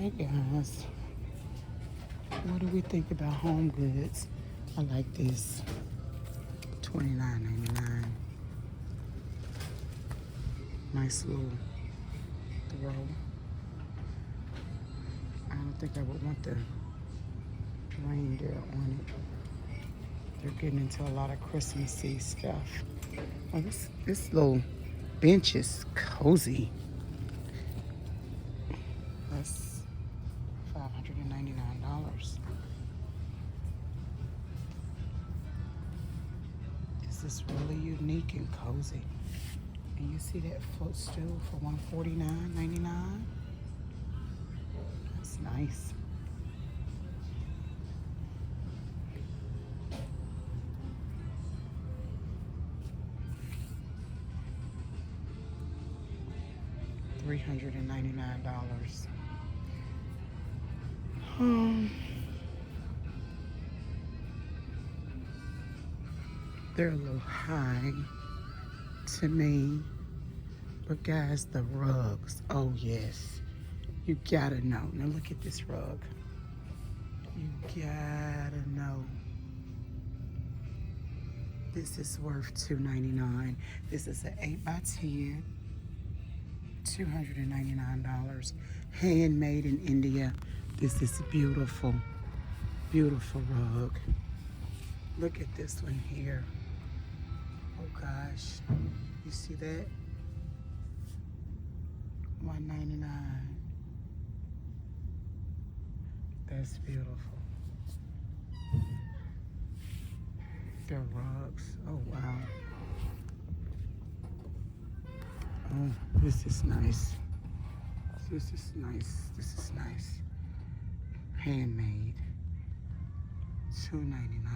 Alright guys, what do we think about Home Goods? I like this. $29.99. Nice little throw. I don't think I would want the reindeer on it. They're getting into a lot of Christmassy stuff. Oh, this little bench is cozy. That's $599. This is really unique and cozy. And you see that footstool for $149.99? That's nice. $399. They're a little high to me. But guys, the rugs, oh yes. You gotta know. Now look at this rug. You gotta know. This is worth $299. This is an 8x10. $299. Handmade in India. This is beautiful. Beautiful rug. Look at this one here. Oh gosh. You see that? $199. That's beautiful. They're rugs. Oh wow. Oh, this is nice. This is nice. This is nice. Handmade. $2.99.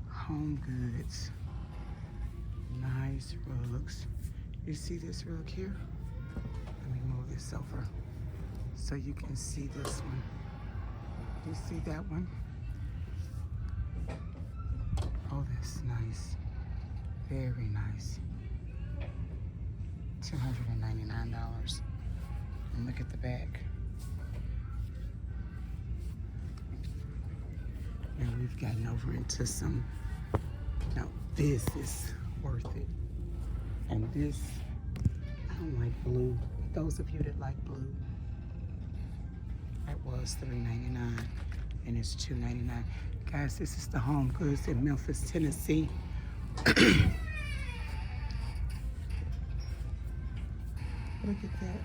Home Goods. Nice rugs. You see this rug here? Let me move this over so you can see this one. You see that one? Oh, that's nice. Very nice. $299. And look at the back. And we've gotten over into some, now this is worth it. And this, I don't like blue. Those of you that like blue, that was $3.99 and it's $2.99. Guys, this is the Home Goods in Memphis, Tennessee. Look at that.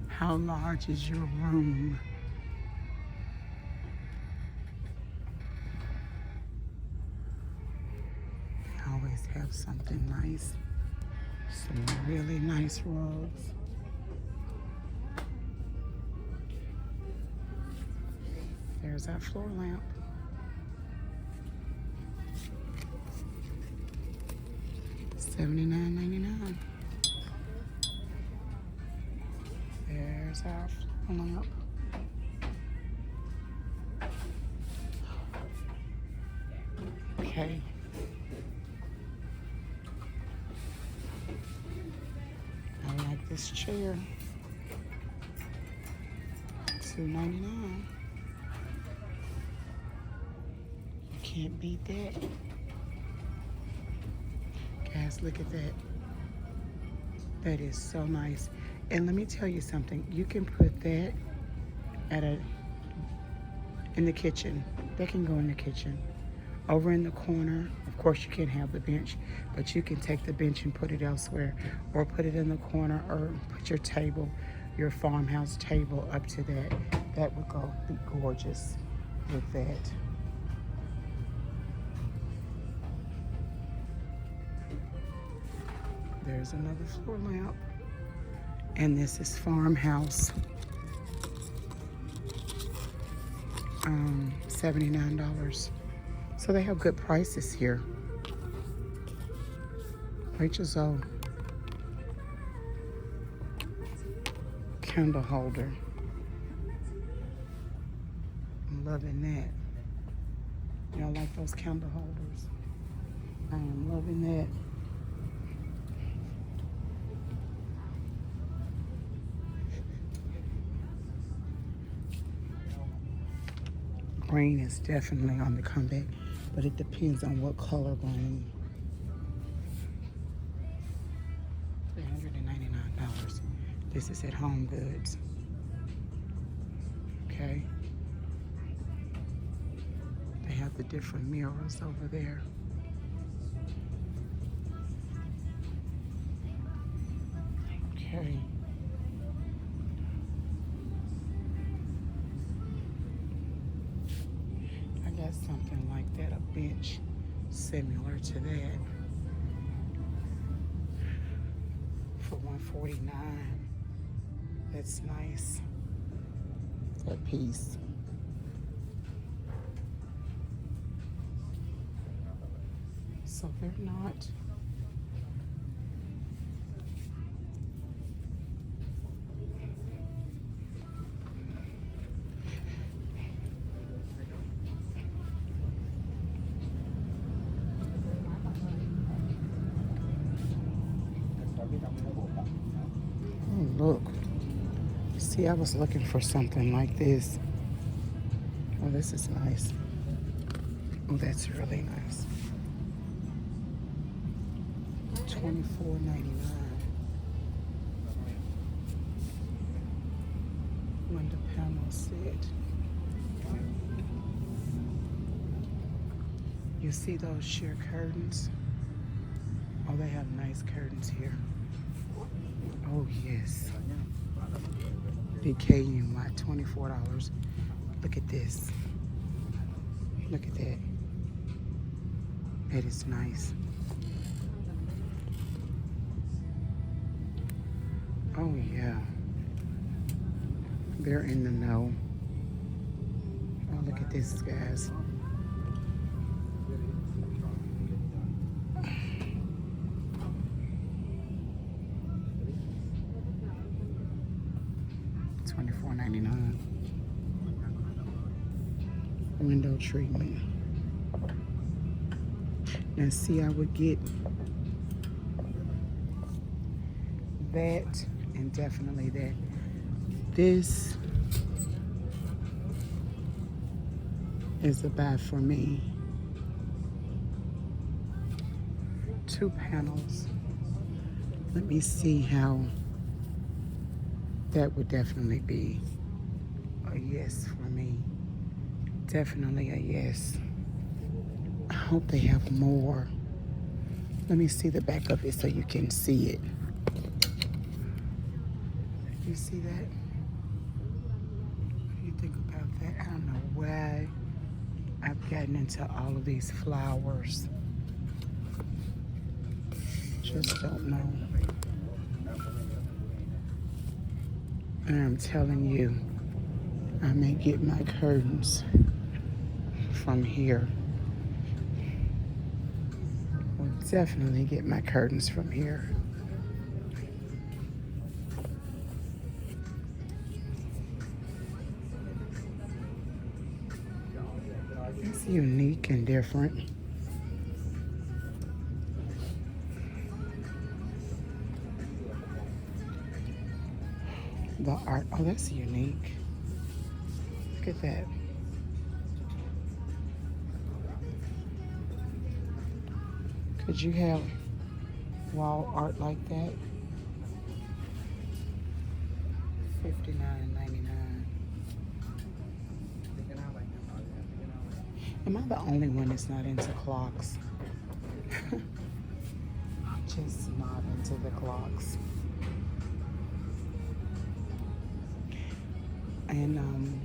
How large is your room? They always have something nice. Some really nice rugs. There's our floor lamp. $79.99. There's our floor lamp. Okay. I like this chair. $2.99. You can't beat that. Guys, look at that. That is so nice. And let me tell you something. You can put that in the kitchen. That can go in the kitchen. Over in the corner, of course you can't have the bench, but you can take the bench and put it elsewhere, or put it in the corner, or put your table, your farmhouse table up to that. That would be gorgeous with that. There's another floor lamp. And this is farmhouse. $79. So they have good prices here. Rachel's old candle holder. I'm loving that. Y'all like those candle holders? I am loving that. Green is definitely on the comeback, but it depends on what color green. $399. This is at Home Goods. Okay. They have the different mirrors over there. Okay. I got something like that, a bench similar to that for $149. That's nice. That piece. So they're not. Oh, look. See, I was looking for something like this. Oh, this is nice. Oh, that's really nice. $24.99. Window panel set. You see those sheer curtains? Oh, they have nice curtains here. Oh, yes. DKNY, $24. Look at this. Look at that. That is nice. Oh, yeah. They're in the know. Oh, look at this, guys. $24.99. Window treatment. Now, see, I would get that and definitely that. This is a buy for me. 2 panels. Let me see how that would definitely be a yes for me. Definitely a yes. I hope they have more. Let me see the back of it so you can see it. You see that? What do you think about that? I don't know why I've gotten into all of these flowers. Just don't know. And I'm telling you, I may get my curtains from here. I'll definitely get my curtains from here. It's unique and different. The art, oh, that's unique. Look at that. Could you have wall art like that? $59.99. Am I the only one that's not into clocks? Just not into the clocks. And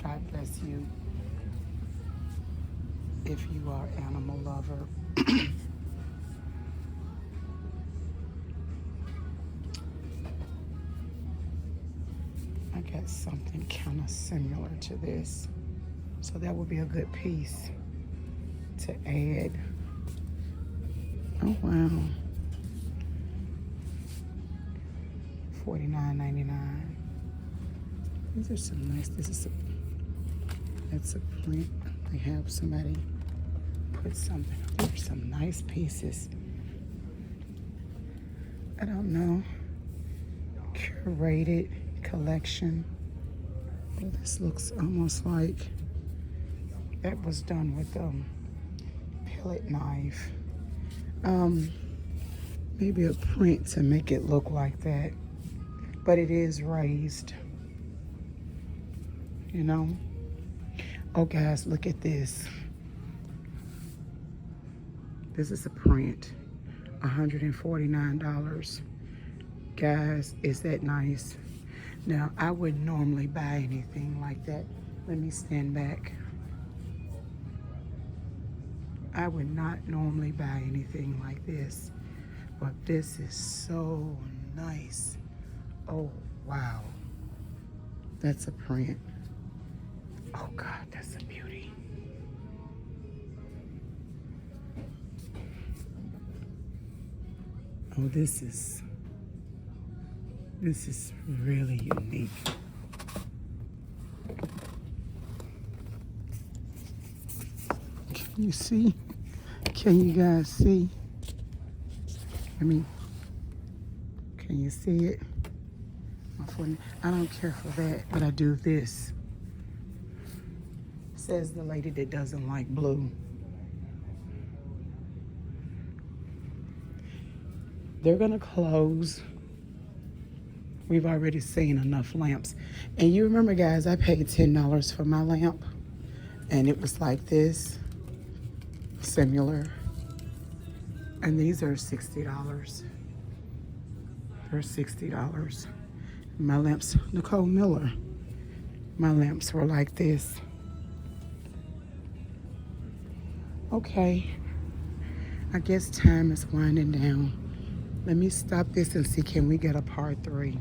God bless you if you are an animal lover. I got something kind of similar to this. So that would be a good piece to add. Oh, wow. $49.99. These are some nice, that's a plant. They have somebody put something. These are some nice pieces. I don't know. Curated collection. Oh, this looks almost like That was done with pellet knife. Um, Maybe a print to make it look like that. But it is raised, you know. Oh guys, look at this. This is a print, $149. Guys, is that nice? Now, I wouldn't normally buy anything like that. Let me stand back. I would not normally buy anything like this, but this is so nice. Oh, wow. That's a print. Oh God, that's a beauty. Oh, this is really unique. Can you see? Can you guys see? I mean, can you see it? I don't care for that, but I do this. Says the lady that doesn't like blue. They're gonna close. We've already seen enough lamps. And you remember, guys, I paid $10 for my lamp, and it was like this, similar. And these are $60. They're $60. My lamps, Nicole Miller, my lamps were like this. Okay, I guess time is winding down. Let me stop this and see, can we get a part 3?